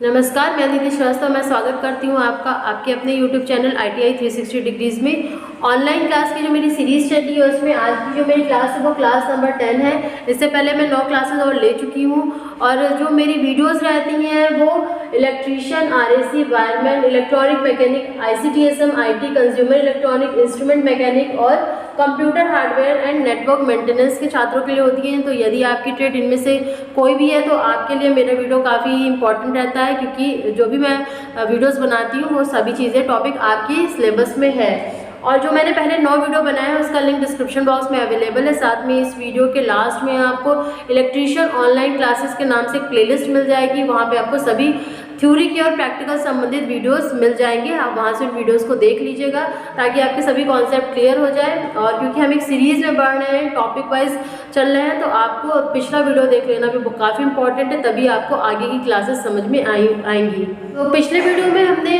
नमस्कार, मैं अदिति श्रीवास्तव। मैं स्वागत करती हूँ आपका आपके अपने YouTube चैनल ITI 360 डिग्रीज़ में। ऑनलाइन क्लास की जो मेरी सीरीज़ चली है उसमें आज की जो मेरी क्लास है वो क्लास नंबर 10 है। इससे पहले मैं 9 क्लासेस और ले चुकी हूँ और जो मेरी वीडियोस रहती हैं वो electrician, RAC, wireman, electronic mechanic, ICTSM, IT, consumer electronic, instrument mechanic और computer hardware and network maintenance के छात्रों के लिए होती हैं। तो यदि आपकी ट्रेड इनमें से कोई भी है तो आपके लिए मेरा वीडियो काफ़ी इंपॉर्टेंट रहता है, क्योंकि जो भी मैं वीडियोस बनाती हूँ वो सभी चीज़ें टॉपिक आपकी सिलेबस में है। और जो मैंने पहले 9 वीडियो बनाए हैं उसका लिंक डिस्क्रिप्शन बॉक्स में अवेलेबल है। साथ में इस वीडियो के लास्ट में आपको इलेक्ट्रीशियन ऑनलाइन क्लासेस के नाम से एक प्लेलिस्ट मिल जाएगी। वहाँ पे आपको सभी थ्योरी की और प्रैक्टिकल संबंधित वीडियोस मिल जाएंगे। आप वहाँ से वीडियोस को देख लीजिएगा ताकि आपके सभी कॉन्सेप्ट क्लियर हो जाए। और क्योंकि हम एक सीरीज़ में बढ़ रहे हैं, टॉपिक वाइज चल रहे हैं, तो आपको पिछला वीडियो देख लेना भी काफ़ी इंपॉर्टेंट है, तभी आपको आगे की क्लासेस समझ में आएंगी। तो पिछले वीडियो में हमने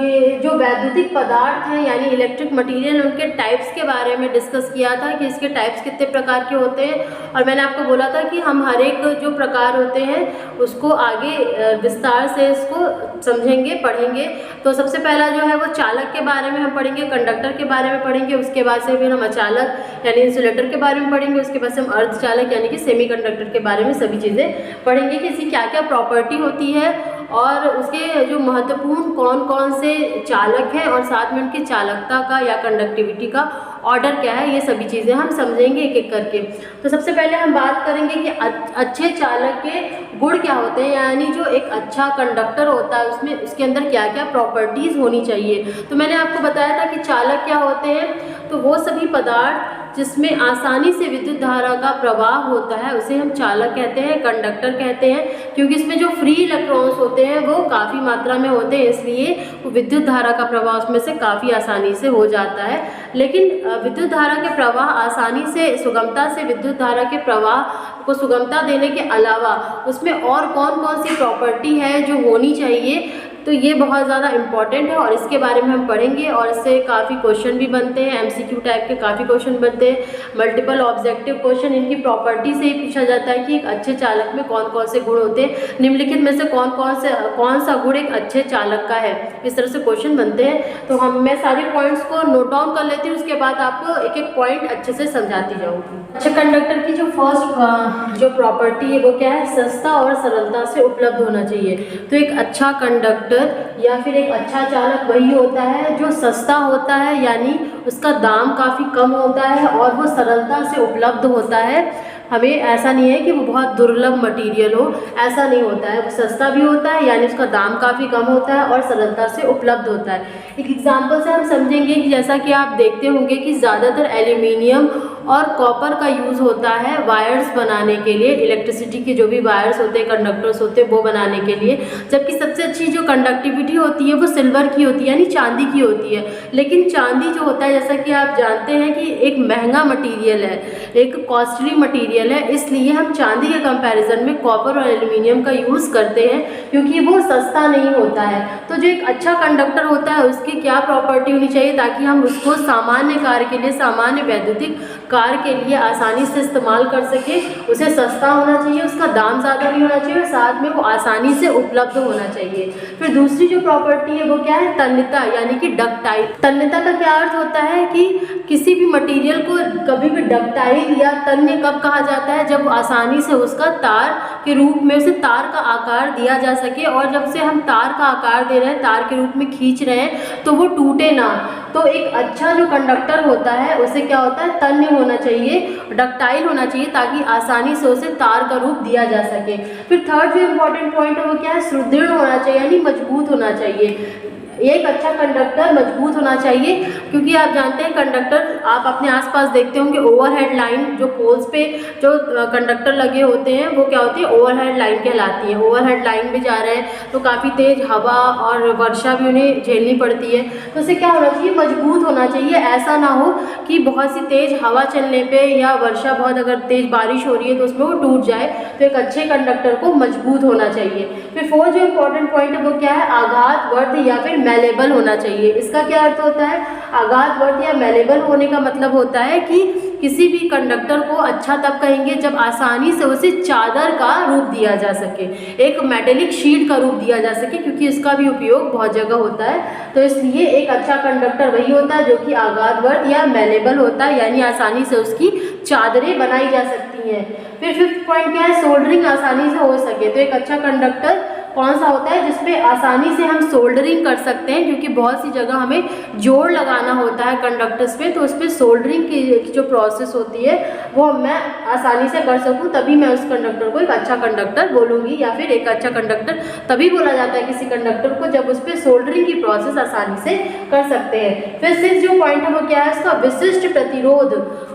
ये जो वैद्युतिक पदार्थ हैं यानी इलेक्ट्रिक मटीरियल, उनके टाइप्स के बारे में डिस्कस किया था कि इसके टाइप्स कितने प्रकार के होते हैं। और मैंने आपको बोला था कि हम हर एक जो प्रकार होते हैं उसको आगे विस्तार से इसको समझेंगे, पढ़ेंगे। तो सबसे पहला जो है वो चालक के बारे में हम पढ़ेंगे, कंडक्टर के बारे में पढ़ेंगे, उसके बाद से फिर हम अचालक यानी इंसुलेटर के बारे में पढ़ेंगे, उसके बाद से हम अर्धचालक यानी कि सेमीकंडक्टर के बारे में सभी चीज़ें पढ़ेंगे कि इसकी क्या क्या प्रॉपर्टी होती है और उसके जो महत्वपूर्ण कौन कौन से चालक हैं और साथ में उनकी चालकता का या कंडक्टिविटी का ऑर्डर क्या है, ये सभी चीज़ें हम समझेंगे एक एक करके। तो सबसे पहले हम बात करेंगे कि अच्छे चालक के गुण क्या होते हैं, यानी जो एक अच्छा कंडक्टर होता है उसमें उसके अंदर क्या क्या प्रॉपर्टीज़ होनी चाहिए। तो मैंने आपको बताया था कि चालक क्या होते हैं, तो वो सभी पदार्थ जिसमें आसानी से विद्युत धारा का प्रवाह होता है उसे हम चालक कहते हैं, कंडक्टर कहते हैं। क्योंकि इसमें जो फ्री इलेक्ट्रॉन्स होते हैं वो काफ़ी मात्रा में होते हैं, इसलिए विद्युत धारा का प्रवाह उसमें से काफ़ी आसानी से हो जाता है। लेकिन विद्युत धारा के प्रवाह आसानी से, सुगमता से विद्युत धारा के प्रवाह को सुगमता देने के अलावा उसमें और कौन कौन सी प्रॉपर्टी है जो होनी चाहिए, तो ये बहुत ज़्यादा इम्पॉर्टेंट है और इसके बारे में हम पढ़ेंगे। और इससे काफ़ी क्वेश्चन भी बनते हैं, MCQ टाइप के काफ़ी क्वेश्चन बनते हैं, मल्टीपल ऑब्जेक्टिव क्वेश्चन इनकी प्रॉपर्टी से ही पूछा जाता है कि एक अच्छे चालक में कौन कौन से गुण होते हैं, निम्नलिखित में से कौन सा गुण एक अच्छे चालक का है, इस तरह से क्वेश्चन बनते हैं। तो मैं सारे पॉइंट्स को नोट डाउन कर लेती हूँ, उसके बाद आपको एक एक पॉइंट अच्छे से समझाती जाऊँगी। अच्छा कंडक्टर की जो फर्स्ट जो प्रॉपर्टी है वो क्या है, सस्ता और सरलता से उपलब्ध होना चाहिए। तो एक अच्छा कंडक्टर या फिर एक अच्छा चालक वही होता है जो सस्ता होता है, यानी उसका दाम काफ़ी कम होता है और वो सरलता से उपलब्ध होता है। हमें ऐसा नहीं है कि वो बहुत दुर्लभ मटेरियल हो, ऐसा नहीं होता है। वो सस्ता भी होता है यानी उसका दाम काफ़ी कम होता है और सरलता से उपलब्ध होता है। एक एग्जांपल से हम समझेंगे कि जैसा कि आप देखते होंगे कि ज़्यादातर एल्यूमिनियम और कॉपर का यूज़ होता है वायर्स बनाने के लिए, इलेक्ट्रिसिटी के जो भी वायर्स होते हैं, कंडक्टर्स होते हैं, वो बनाने के लिए। जबकि सबसे अच्छी जो कंडक्टिविटी होती है वो सिल्वर की होती है यानी चांदी की होती है। लेकिन चांदी जो होता है जैसा कि आप जानते हैं कि एक महंगा मटीरियल है, एक कॉस्टली मटीरियल है, इसलिए हम चांदी के कंपैरिजन में कॉपर और एल्यूमिनियम का यूज़ करते हैं क्योंकि वो सस्ता नहीं होता है। तो जो एक अच्छा कंडक्टर होता है उसकी क्या प्रॉपर्टी होनी चाहिए ताकि हम उसको सामान्य कार्य के लिए, सामान्य वैद्युतिक कार्य के लिए आसानी से इस्तेमाल कर सके। उसे सस्ता होना चाहिए, उसका दाम ज़्यादा भी होना चाहिए और साथ में वो आसानी से उपलब्ध होना चाहिए। फिर दूसरी जो प्रॉपर्टी है वो क्या है, तन्यता यानी कि डक्टाइल। तन्यता का क्या अर्थ होता है कि किसी भी मटेरियल को कभी भी डक्टाइल या तन्य कब कहा जाता है, जब आसानी से उसका तार के रूप में उसे तार का आकार दिया जा सके और जब से हम तार का आकार दे रहे हैं, तार के रूप में खींच रहे हैं तो वो टूटे ना। तो एक अच्छा जो कंडक्टर होता है उसे क्या होता है, तन्य होना चाहिए, डक्टाइल होना चाहिए ताकि आसानी से उसे तार का रूप दिया जा सके। फिर थर्ड जो इम्पोर्टेंट पॉइंट है वो क्या है, सुदृढ़ होना चाहिए यानी मजबूत होना चाहिए। एक अच्छा कंडक्टर मजबूत होना चाहिए क्योंकि आप जानते हैं कंडक्टर आप अपने आसपास देखते होंगे, ओवरहेड लाइन जो पोल्स पे जो कंडक्टर लगे होते हैं वो क्या होती है, ओवरहेड लाइन कहलाती है। ओवरहेड लाइन में जा रहे हैं तो काफ़ी तेज़ हवा और वर्षा भी उन्हें झेलनी पड़ती है, तो उसे क्या होना चाहिए, मजबूत होना चाहिए। ऐसा ना हो कि बहुत सी तेज़ हवा चलने पे या वर्षा, बहुत अगर तेज़ बारिश हो रही है तो उसमें वो टूट जाए। तो एक अच्छे कंडक्टर को मजबूत होना चाहिए। फिर फोर्थ जो इम्पोर्टेंट पॉइंट है वो क्या है, आघात वर्ध या फिर मैलेबल होना चाहिए। इसका क्या अर्थ होता है? अगाध वर्त या मैलेबल होने का मतलब होता है कि किसी भी कंडक्टर को अच्छा तब कहेंगे जब आसानी से उसे चादर का रूप दिया जा सके, एक मेटेलिक शीट का रूप दिया जा सके, क्योंकि इसका भी उपयोग बहुत जगह होता है। तो इसलिए एक अच्छा कंडक्टर वही होता है जो कि अगाध वर्त या मैलेबल होता है, यानी आसानी से उसकी चादरें बनाई जा सकती हैं। फिर फिफ्थ पॉइंट क्या है? सोल्डरिंग आसानी से हो सके। तो एक अच्छा कंडक्टर कौन सा होता है? जिसपे आसानी से हम सोल्डरिंग कर सकते हैं, क्योंकि बहुत सी जगह हमें जोड़ लगाना होता है कंडक्टर्स पे, तो उस पर सोल्डरिंग की जो प्रोसेस होती है वो मैं आसानी से कर सकूं, तभी मैं उस कंडक्टर को एक अच्छा कंडक्टर बोलूँगी। या फिर एक अच्छा कंडक्टर तभी बोला जाता है किसी कंडक्टर को जब उस पर सोल्डरिंग की प्रोसेस आसानी से कर सकते हैं। फिर सिक्स जो पॉइंट है वो क्या है? इसका विशिष्ट प्रतिरोध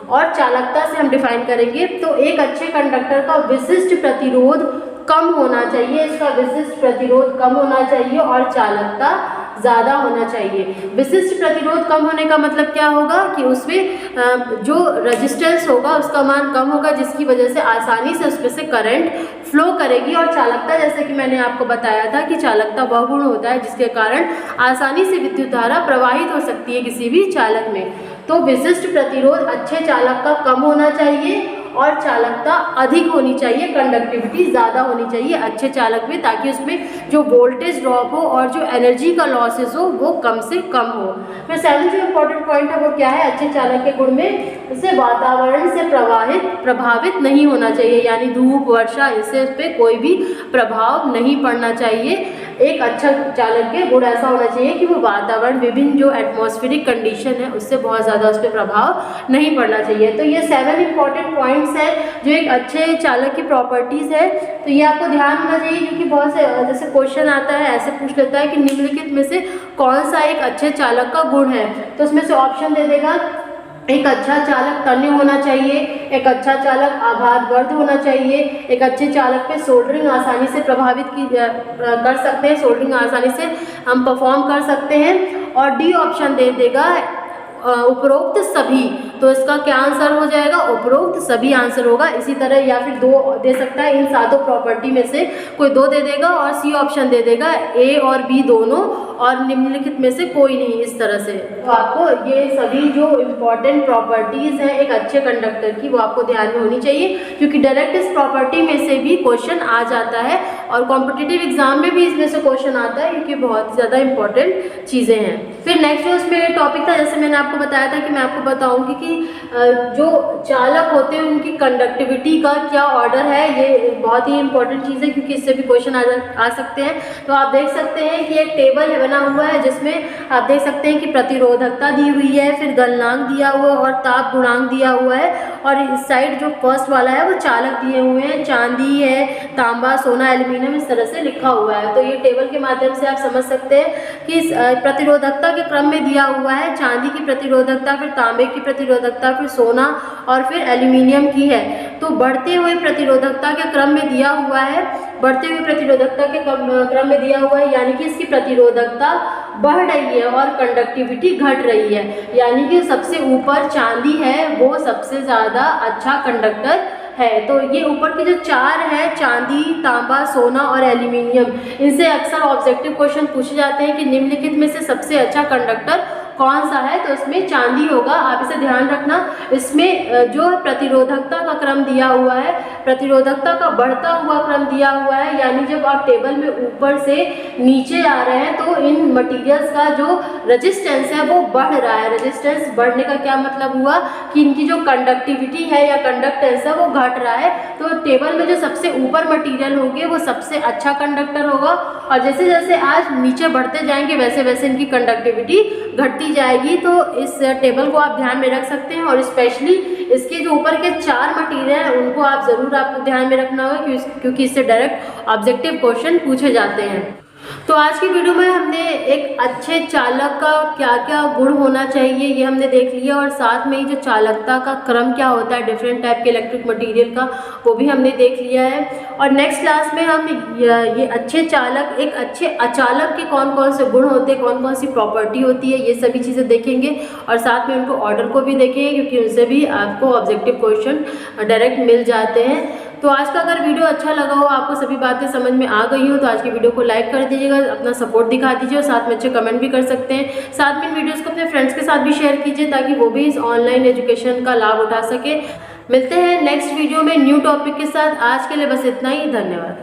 और चालकता से हम डिफाइन करेंगे। तो एक अच्छे कंडक्टर का विशिष्ट प्रतिरोध कम होना चाहिए, इसका विशिष्ट प्रतिरोध कम होना चाहिए और चालकता ज़्यादा होना चाहिए। विशिष्ट प्रतिरोध कम होने का मतलब क्या होगा कि उसमें जो रेजिस्टेंस होगा उसका मान कम होगा, जिसकी वजह से आसानी से उसमें से करंट फ्लो करेगी। और चालकता, जैसे कि मैंने आपको बताया था कि चालकता वह गुण होता है जिसके कारण आसानी से विद्युत धारा प्रवाहित हो सकती है किसी भी चालक में। तो विशिष्ट प्रतिरोध अच्छे चालक का कम होना चाहिए और चालकता अधिक होनी चाहिए, कंडक्टिविटी ज़्यादा होनी चाहिए अच्छे चालक में, ताकि उसमें जो वोल्टेज ड्रॉप हो और जो एनर्जी का लॉसेस हो वो कम से कम हो। फिर सेवन जो इम्पोर्टेंट पॉइंट है वो क्या है? अच्छे चालक के गुण में उसे वातावरण से प्रभावित नहीं होना चाहिए, यानी धूप, वर्षा, इससे उस पर कोई भी प्रभाव नहीं पड़ना चाहिए। एक अच्छा चालक के गुण ऐसा होना चाहिए कि वो वातावरण, विभिन्न जो एटमॉस्फेरिक कंडीशन है उससे बहुत ज़्यादा उस पर प्रभाव नहीं पड़ना चाहिए। तो ये 7 इंपॉर्टेंट पॉइंट्स है जो एक अच्छे चालक की प्रॉपर्टीज़ है। तो ये आपको ध्यान होना चाहिए, क्योंकि बहुत से जैसे क्वेश्चन आता है ऐसे पूछ लेता है कि निम्नलिखित में से कौन सा एक अच्छे चालक का गुण है, तो उसमें से ऑप्शन दे देगा। एक अच्छा चालक तन्य होना चाहिए, एक अच्छा चालक आघात वर्ध होना चाहिए, एक अच्छे चालक पे सोल्डरिंग आसानी से कर सकते हैं, सोल्डरिंग आसानी से हम परफॉर्म कर सकते हैं, और डी ऑप्शन दे देगा उपरोक्त सभी। तो इसका क्या आंसर हो जाएगा? उपरोक्त सभी आंसर होगा। इसी तरह या फिर दो दे सकता है, इन सातों प्रॉपर्टी में से कोई दो दे देगा, और सी ऑप्शन दे देगा ए और बी दोनों, और निम्नलिखित में से कोई नहीं, इस तरह से। तो आपको ये सभी जो इम्पॉर्टेंट प्रॉपर्टीज़ हैं एक अच्छे कंडक्टर की वो आपको ध्यान में होनी चाहिए, क्योंकि डायरेक्ट इस प्रॉपर्टी में से भी क्वेश्चन आ जाता है और कॉम्पिटिटिव एग्जाम में भी इसमें से क्वेश्चन आता है, क्योंकि बहुत ज़्यादा इंपॉर्टेंट चीज़ें हैं। फिर नेक्स्ट जो उसमें टॉपिक था, जैसे मैंने आपको बताया था कि मैं आपको बताऊंगी कि जो चालक होते हैं उनकी कंडक्टिविटी का क्या ऑर्डर है। ये बहुत ही इंपॉर्टेंट चीज़ है, क्योंकि इससे भी क्वेश्चन आ सकते हैं। तो आप देख सकते हैं कि एक टेबल बना हुआ है जिसमें आप देख सकते हैं कि प्रतिरोधकता दी हुई है, फिर गलनांक दिया हुआ है और ताप गुणांक दिया हुआ है, और इस साइड जो फर्स्ट वाला है वो चालक दिए हुए हैं, चांदी है, तांबा, सोना, एल्यूमिनियम, इस तरह से लिखा हुआ है। तो ये टेबल के माध्यम से आप समझ सकते हैं कि प्रतिरोधकता के क्रम में दिया हुआ है, चांदी की प्रतिरोधकता, फिर तांबे की प्रतिरोधकता, फिर सोना और फिर एल्यूमिनियम की है। तो बढ़ते हुए प्रतिरोधकता के क्रम में दिया हुआ है, बढ़ते हुए प्रतिरोधकता के क्रम में दिया हुआ है, यानी कि इसकी प्रतिरोधकता बढ़ रही है और कंडक्टिविटी घट रही है, यानी कि सबसे ऊपर चांदी है वो सबसे ज़्यादा अच्छा कंडक्टर है। तो ये ऊपर के जो चार है, चांदी, तांबा, सोना और एल्यूमिनियम, इनसे अक्सर ऑब्जेक्टिव क्वेश्चन पूछे जाते हैं कि निम्नलिखित में से सबसे अच्छा कंडक्टर कौन सा है, तो इसमें चांदी होगा। आप इसे ध्यान रखना। इसमें जो प्रतिरोधकता का क्रम दिया हुआ है, प्रतिरोधकता का बढ़ता हुआ क्रम दिया हुआ है, यानी जब आप टेबल में ऊपर से नीचे आ रहे हैं तो इन मटेरियल्स का जो रेजिस्टेंस है वो बढ़ रहा है। रेजिस्टेंस बढ़ने का क्या मतलब हुआ कि इनकी जो कंडक्टिविटी है या कंडक्टेंस है वो घट रहा है। तो टेबल में जो सबसे ऊपर मटेरियल होंगे वो सबसे अच्छा कंडक्टर होगा, और जैसे जैसे आज नीचे बढ़ते जाएंगे वैसे वैसे इनकी कंडक्टिविटी घटती जाएगी। तो इस टेबल को आप ध्यान में रख सकते हैं, और स्पेशली इसके जो ऊपर के चार मटेरियल हैं उनको आप ज़रूर आपको ध्यान में रखना होगा, क्योंकि इससे डायरेक्ट ऑब्जेक्टिव क्वेश्चन पूछे जाते हैं। तो आज की वीडियो में हमने एक अच्छे चालक का क्या क्या गुण होना चाहिए ये हमने देख लिया, और साथ में ही जो चालकता का क्रम क्या होता है डिफरेंट टाइप के इलेक्ट्रिक मटेरियल का वो भी हमने देख लिया है। और नेक्स्ट क्लास में हम ये अच्छे चालक, एक अच्छे अचालक के कौन कौन से गुण होते हैं, कौन कौन सी प्रॉपर्टी होती है, ये सभी चीज़ें देखेंगे, और साथ में उनको ऑर्डर को भी देखेंगे, क्योंकि उनसे भी आपको ऑब्जेक्टिव क्वेश्चन डायरेक्ट मिल जाते हैं। तो आज का अगर वीडियो अच्छा लगा हो, आपको सभी बातें समझ में आ गई हो, तो आज की वीडियो को लाइक कर दीजिएगा, अपना सपोर्ट दिखा दीजिए और साथ में अच्छे कमेंट भी कर सकते हैं। साथ में इन वीडियोस को अपने फ्रेंड्स के साथ भी शेयर कीजिए ताकि वो भी इस ऑनलाइन एजुकेशन का लाभ उठा सके। मिलते हैं नेक्स्ट वीडियो में न्यू टॉपिक के साथ। आज के लिए बस इतना ही, धन्यवाद।